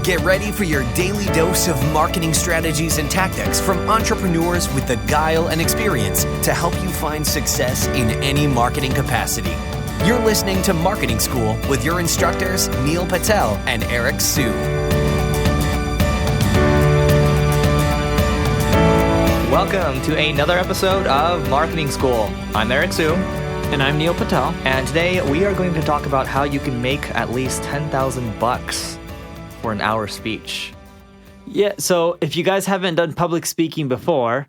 Get ready for your daily dose of marketing strategies and tactics from entrepreneurs with the guile and experience to help you find success in any marketing capacity. You're listening to Marketing School with your instructors, Neil Patel and Eric Su. Welcome to another episode of Marketing School. I'm Eric Su. And I'm Neil Patel. And today we are going to talk about how you can make at least $10,000 for an hour speech. Yeah, so if you guys haven't done public speaking before,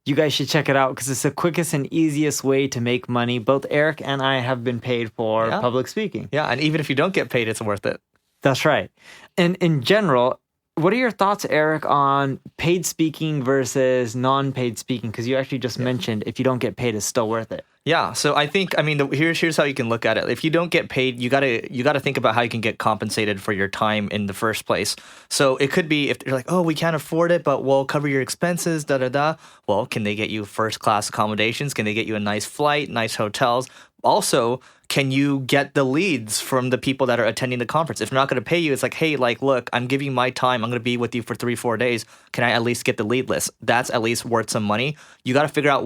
you guys should check it out because it's the quickest and easiest way to make money. Both Eric and I have been paid for public speaking. Yeah, and even if you don't get paid, it's worth it. That's right. And in general, what are your thoughts, Eric, on paid speaking versus non-paid speaking? Because you actually just mentioned if you don't get paid, it's still worth it. Yeah, so I think, here's how you can look at it. If you don't get paid, you gotta think about how you can get compensated for your time in the first place. So it could be if you're like, oh, we can't afford it, but we'll cover your expenses, da-da-da. Well, can they get you first-class accommodations? Can they get you a nice flight, nice hotels? Also, can you get the leads from the people that are attending the conference? If they're not going to pay you, it's like, hey, look, I'm giving you my time. I'm going to be with you for 3-4 days. Can I at least get the lead list? That's at least worth some money. You got to figure out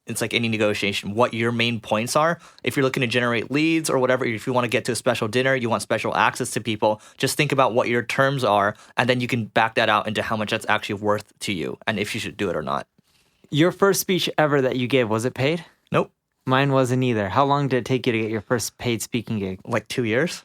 it's like any negotiation, what your main points are. If you're looking to generate leads or whatever, if you want to get to a special dinner, you want special access to people, just think about what your terms are, and then you can back that out into how much that's actually worth to you and if you should do it or not. Your first speech ever that you gave, was it paid? Nope. Mine wasn't either. How long did it take you to get your first paid speaking gig? Like 2 years.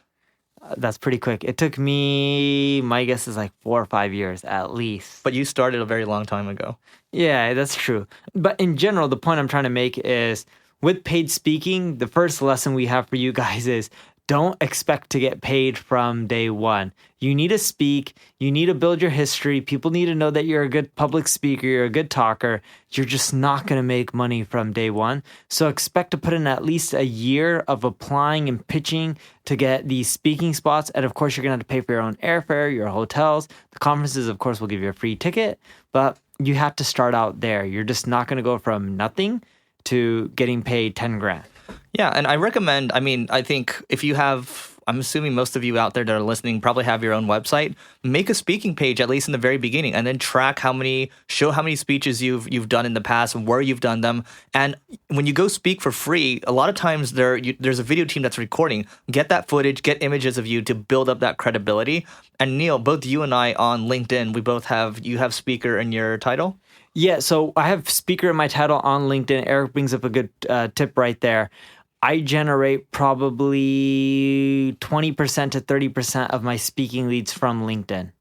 That's pretty quick. It took me, my guess is like 4 or 5 years at least. But you started a very long time ago. Yeah, that's true. But in general, the point I'm trying to make is with paid speaking, the first lesson we have for you guys is don't expect to get paid from day one. You need to speak. You need to build your history. People need to know that you're a good public speaker. You're a good talker. You're just not going to make money from day one. So expect to put in at least a year of applying and pitching to get these speaking spots. And of course, you're going to have to pay for your own airfare, your hotels. The conferences, of course, will give you a free ticket. But you have to start out there. You're just not going to go from nothing to getting paid 10 grand. Yeah, and I recommend, I think if you have, I'm assuming most of you out there that are listening probably have your own website, make a speaking page, at least in the very beginning, and then show how many speeches you've done in the past and where you've done them. And when you go speak for free, a lot of times there's a video team that's recording. Get that footage, get images of you to build up that credibility. And Neil, both you and I on LinkedIn, you have speaker in your title? Yeah, so I have speaker in my title on LinkedIn. Eric brings up a good tip right there. I generate probably 20% to 30% of my speaking leads from LinkedIn.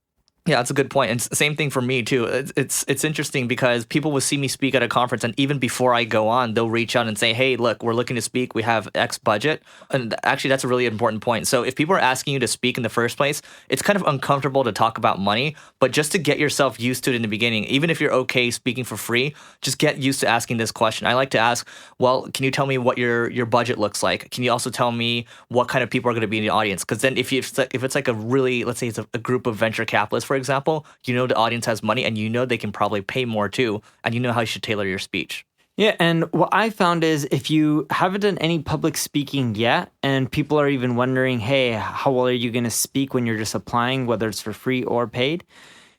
Yeah, that's a good point. And same thing for me too. It's interesting because people will see me speak at a conference, and even before I go on, they'll reach out and say, hey, look, we're looking to speak. We have X budget. And actually, that's a really important point. So if people are asking you to speak in the first place, it's kind of uncomfortable to talk about money, but just to get yourself used to it in the beginning, even if you're okay speaking for free, just get used to asking this question. I like to ask, well, can you tell me what your budget looks like? Can you also tell me what kind of people are going to be in the audience? Because then if it's like a really, let's say it's a group of venture capitalists, for example, you know the audience has money and you know they can probably pay more too, and you know how you should tailor your speech. Yeah, and what I found is if you haven't done any public speaking yet, and people are even wondering, hey, how well are you going to speak when you're just applying, whether it's for free or paid,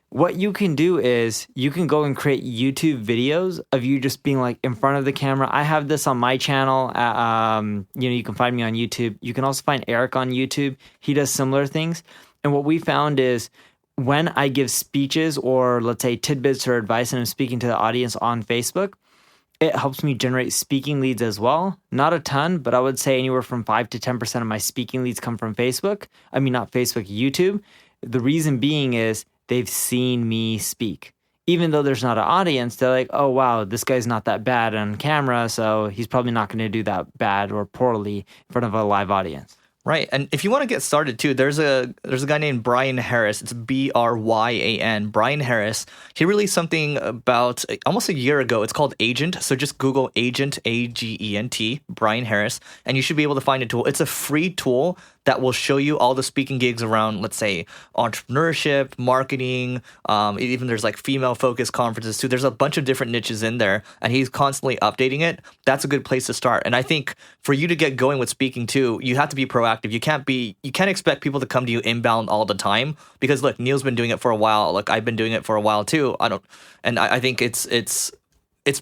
what you can do is you can go and create YouTube videos of you just being like in front of the camera. I have this on my channel. You can find me on YouTube. You can also find Eric on YouTube. He does similar things. And what we found is when I give speeches or let's say tidbits or advice and I'm speaking to the audience on Facebook, it helps me generate speaking leads as well. Not a ton, but I would say anywhere from 5 to 10% of my speaking leads come from Facebook. I mean, not Facebook, YouTube. The reason being is they've seen me speak. Even though there's not an audience, they're like, oh, wow, this guy's not that bad on camera, so he's probably not going to do that bad or poorly in front of a live audience. Right. And if you want to get started too, there's a guy named Brian Harris. It's Bryan. Brian Harris. He released something about almost a year ago. It's called Agent. So just Google Agent, Agent, Brian Harris, and you should be able to find a tool. It's a free tool that will show you all the speaking gigs around, let's say, entrepreneurship, marketing, even there's like female focused conferences too. There's a bunch of different niches in there, and he's constantly updating it. That's a good place to start. And I think for you to get going with speaking too, you have to be proactive. You can't expect people to come to you inbound all the time, because look, Neil's been doing it for a while. Look, I've been doing it for a while too. I think it's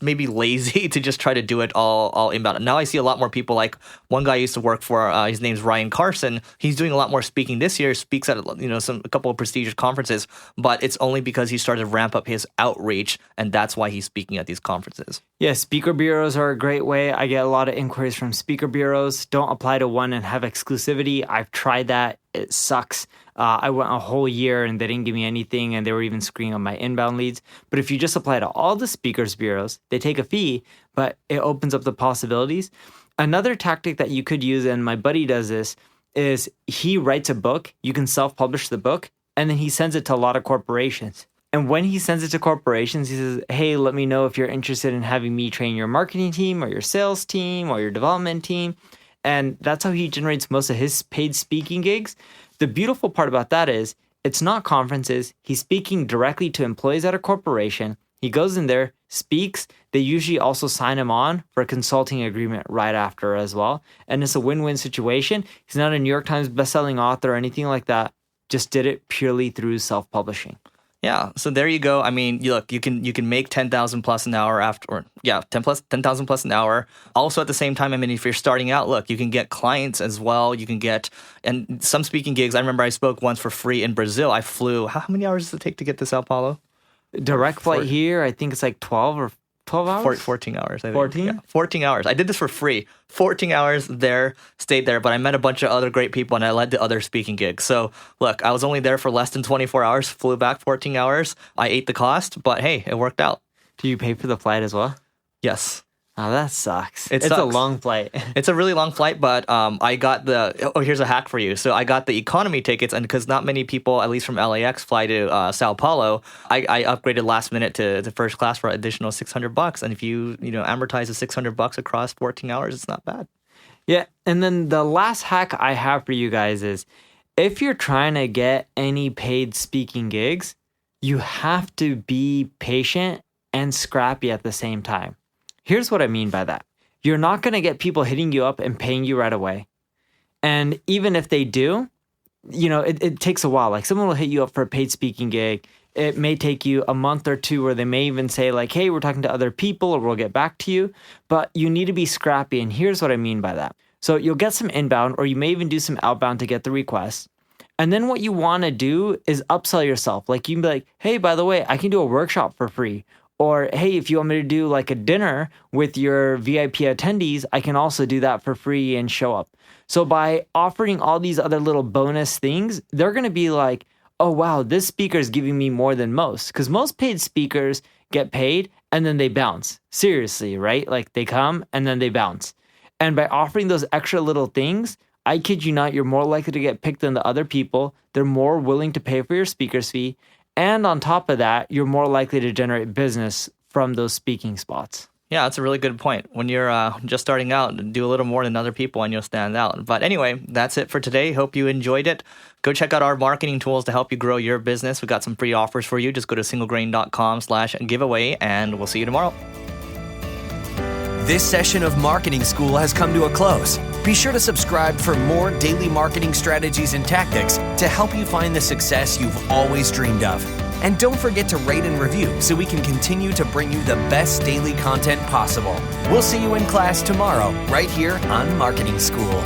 maybe lazy to just try to do it all inbound. And now I see a lot more people, like one guy I used to work for, his name's Ryan Carson. He's doing a lot more speaking this year, speaks at a couple of prestigious conferences, but it's only because he started to ramp up his outreach, and that's why he's speaking at these conferences. Yeah, speaker bureaus are a great way. I get a lot of inquiries from speaker bureaus. Don't apply to one and have exclusivity. I've tried that. It sucks. I went a whole year and they didn't give me anything, and they were even screening on my inbound leads. But if you just apply to all the speakers bureaus, they take a fee, but it opens up the possibilities. Another tactic that you could use, and my buddy does this, is he writes a book. You can self-publish the book, and then he sends it to a lot of corporations. And when he sends it to corporations, he says, hey, let me know if you're interested in having me train your marketing team or your sales team or your development team. And that's how he generates most of his paid speaking gigs. The beautiful part about that is it's not conferences. He's speaking directly to employees at a corporation. He goes in there, speaks. They usually also sign him on for a consulting agreement right after as well. And it's a win-win situation. He's not a New York Times bestselling author or anything like that. Just did it purely through self-publishing. Yeah, so there you go. I mean, you can make 10,000 plus an hour after, or 10,000 plus an hour. Also at the same time, I mean, if you're starting out, look, you can get clients as well. You can get, and some speaking gigs. I remember I spoke once for free in Brazil. I flew. How many hours does it take to get to Sao Paulo? Direct flight here, I think it's like 12 or 12 hours? 14 hours, I think. 14? Yeah, 14 hours. I did this for free. 14 hours there, stayed there, but I met a bunch of other great people, and I led to other speaking gigs. So, look, I was only there for less than 24 hours, flew back 14 hours. I ate the cost, but hey, it worked out. Do you pay for the flight as well? Yes. Oh, that sucks. It's a long flight. It's a really long flight, but I got here's a hack for you. So I got the economy tickets, and because not many people, at least from LAX, fly to Sao Paulo, I upgraded last minute to first class for an additional $600. And if you amortize the $600 across 14 hours, it's not bad. Yeah, and then the last hack I have for you guys is, if you're trying to get any paid speaking gigs, you have to be patient and scrappy at the same time. Here's what I mean by that. You're not going to get people hitting you up and paying you right away. And even if they do, it takes a while. Like, someone will hit you up for a paid speaking gig. It may take you a month or two, or they may even say like, hey, we're talking to other people, or we'll get back to you. But you need to be scrappy. And here's what I mean by that. So you'll get some inbound, or you may even do some outbound to get the request. And then what you want to do is upsell yourself. Like, you can be like, hey, by the way, I can do a workshop for free. Or, hey, if you want me to do like a dinner with your VIP attendees, I can also do that for free and show up. So by offering all these other little bonus things, they're going to be like, oh, wow, this speaker is giving me more than most. Because most paid speakers get paid and then they bounce. Seriously, right? Like, they come and then they bounce. And by offering those extra little things, I kid you not, you're more likely to get picked than the other people. They're more willing to pay for your speaker's fee. And on top of that, you're more likely to generate business from those speaking spots. Yeah, that's a really good point. When you're just starting out, do a little more than other people and you'll stand out. But anyway, that's it for today. Hope you enjoyed it. Go check out our marketing tools to help you grow your business. We've got some free offers for you. Just go to singlegrain.com/giveaway, and we'll see you tomorrow. This session of Marketing School has come to a close. Be sure to subscribe for more daily marketing strategies and tactics to help you find the success you've always dreamed of. And don't forget to rate and review so we can continue to bring you the best daily content possible. We'll see you in class tomorrow, right here on Marketing School.